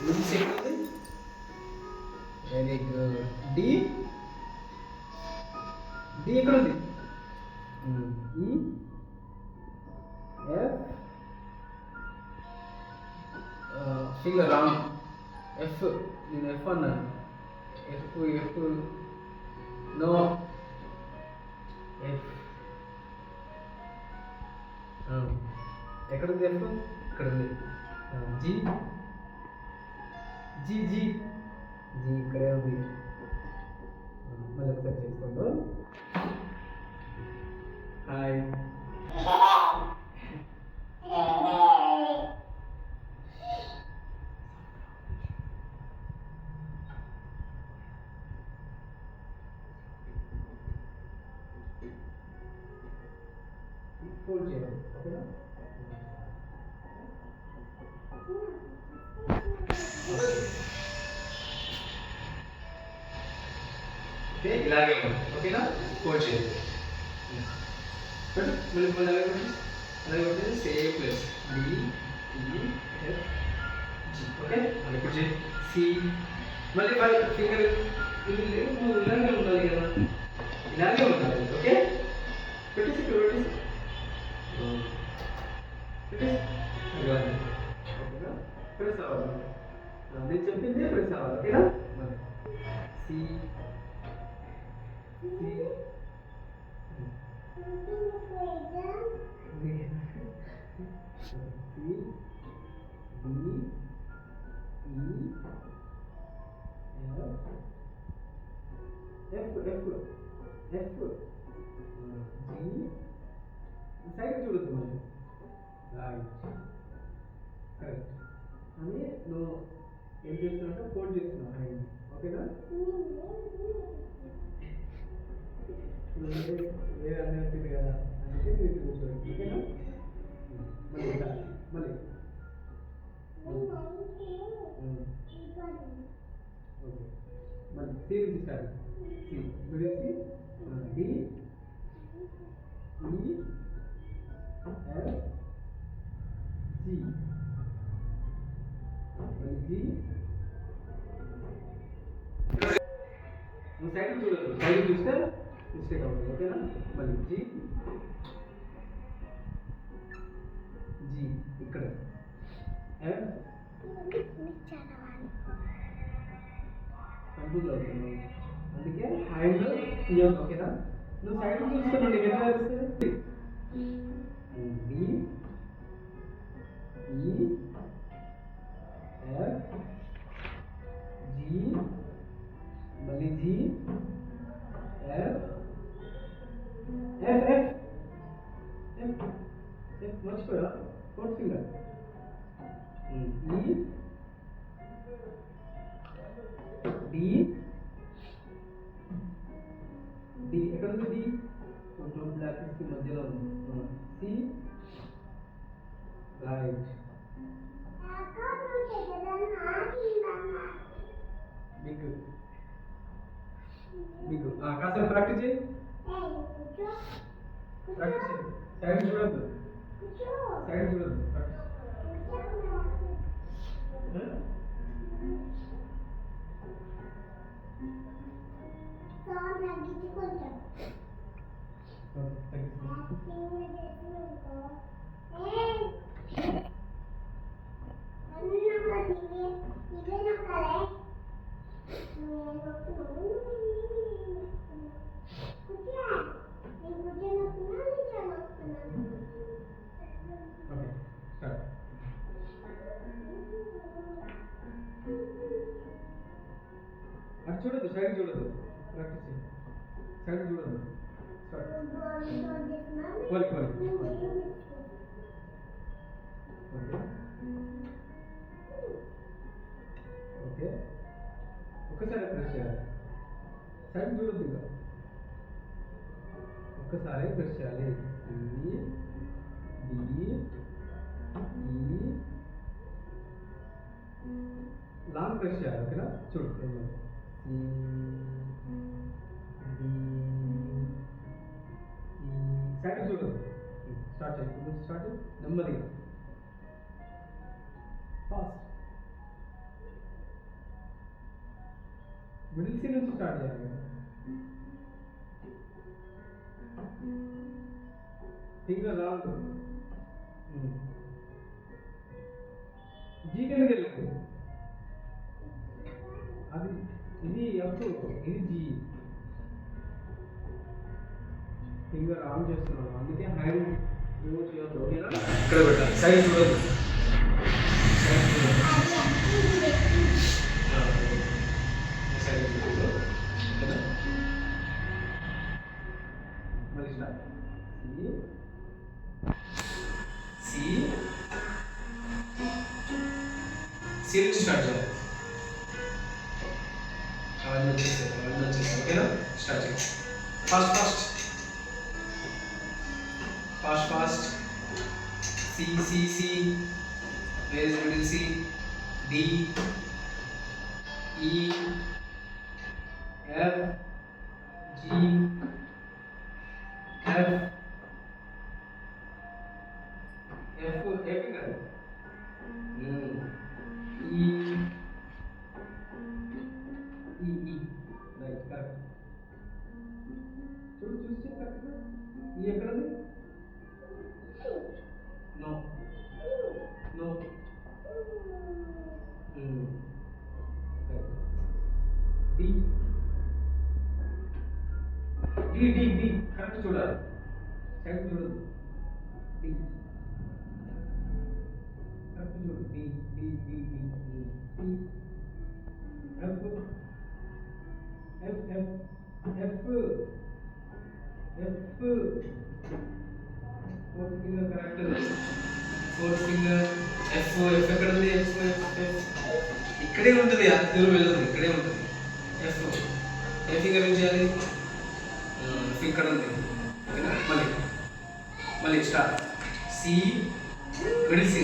Wings ఎక్కడ ఉంది? Very good. D D ఎక్కడ ఉంది? ఈ ఎఫ్ ఫింగర్ రాంగ్. ఎఫ్ నేను ఎఫ్ అన్నాను. F F no. ఎఫ్ ఎక్కడ ఉంది? ఎఫ్ ఇక్కడ ఉంది. జీ జీ జీ జీ ఇక్కడే ఉంది. మళ్ళీ ఒకసారి చేసుకోండి. హాయ్. ఫోల్డ్ చేయాలి, ఓకేనా? ఇలాగే ఓకేనా? ఫోల్డ్ చేయాలి. మళ్ళీ మళ్ళీ అలాగే ఉంటుంది. Same place D E F G. Okay, మళ్ళీ ఇప్పుడు సి. మళ్ళీ ఫింగర్ ఇలాగే ఉండాలి కదా, ఇలాగే ఉండాలి. ఓకే, పెట్టేసి ఇక్కడ పెట్టేసి ఓకేనా? ప్రెస్ అవ్వాలి. నేను చెప్పిందే ప్రెస్ అవ్వాలి, ఓకేనా? మరి C C F F F G. Side చూడద్దు మళ్ళీ. Right, correct. అని నువ్వు ఏం చేస్తున్నావు? ఫోల్డ్ చేస్తున్నావు హ్యాండ్, ఓకేనా? వేరే అన్నీ వచ్చింది కదా, అందుకే మీరు కూర్చోండి, ఓకేనా? మళ్ళీ మళ్ళీ ఓకే. మళ్ళీ సి నుంచి స్టార్ట్. సి గురించి డి ఈ ఎఫ్ జి. మళ్ళీ జి. నువ్వు సైడ్ చూడదు, సైడ్ చూస్తే మిస్టేక్ అవుతుంది, ఓకేనా? మళ్ళీ జి జి ఇక్కడ ఎఫ్ కన్ఫ్యూజ్ అవుతున్నావు, అందుకే హ్యాండ్ తీయదు, ఓకేనా? నువ్వు సైడ్ చూస్తున్నావు, నీకు ఎట్లా తెలుస్తుంది? D E F G. మళ్ళీ G F F F F F మర్చిపోయా, ఫోర్త్ ఫింగర్. ఈ డి డి ఎక్కడ ఉంది? డి కొంచెం బ్లాక్ కి మధ్యలో ఉంది. C right. మీకు మీకు కాసేపు ప్రాక్టీస్ చేయి, ప్రాక్టీస్ చేయి. సైడ్ చూడద్దు, సైడ్ చూడద్దు, ప్రాక్టీస్. అటు చూడద్దు, సైడ్ చూడద్దు, ప్రాక్టీస్ చేయి. సైడ్ చూడద్దు. ఓకే, ఒక్కసారి ప్రెస్ చేయాలి. సైడ్ చూడద్దు, ఇంకా ఒక్కసారి ప్రెస్ చేయాలి. డి ఈ లాంగ్ ప్రెస్ చేయాలి, ఓకేనా? చూడు, సైడ్ చూడదు. స్టార్ట్ చేయి, స్టార్ట్ నెమ్మదిగా, ఫాస్ట్. నుంచి స్టార్ట్ చేయాలి. ఫింగర్ రాదు. జీ కిందకి వెళ్ళండి. అది ఇది ఎఫ్, ఇది జీ. ఫింగర్ ఆన్ చేస్తున్నాను, అందుకే హ్యాండ్ మూవ్ చేయొద్దు. ఓకేనా? ఇక్కడ పెట్టాలి. సైడ్ చూడదు. సైడ్ చూడదు. సైడ్ చూడదు. ఓకేనా? మళ్ళీ స్టార్ట్. సి సి నుంచి స్టార్ట్ చేయాలి. అవన్నీ వచ్చేస్తాయి. ఓకేనా? స్టార్ట్ చేయాలి. Fast fast fast fast. C C C. Where is middle C? D E F G F F finger. E E right, correct. చూసి కరెక్ట్. ఈ ఎక్కడ ఉంది? No. No. D. D D D. Correct చూడాలి. Side చూడదు. D. Correct చూడు. D D D D. C. F. F F F. F. Fourth finger correct. Fourth finger F. F ఎక్కడ ఉంది? F ఇక్కడే ఉంటుంది. అంత దూరం వెళ్ళదు, ఇక్కడే ఉంటుంది. ఎఫ్ ఏ ఫింగర్ ఏం చేయాలి? ఎఫ్ ఇక్కడ ఉంది. ఓకేనా? మళ్ళీ స్టార్ట్. C middle C.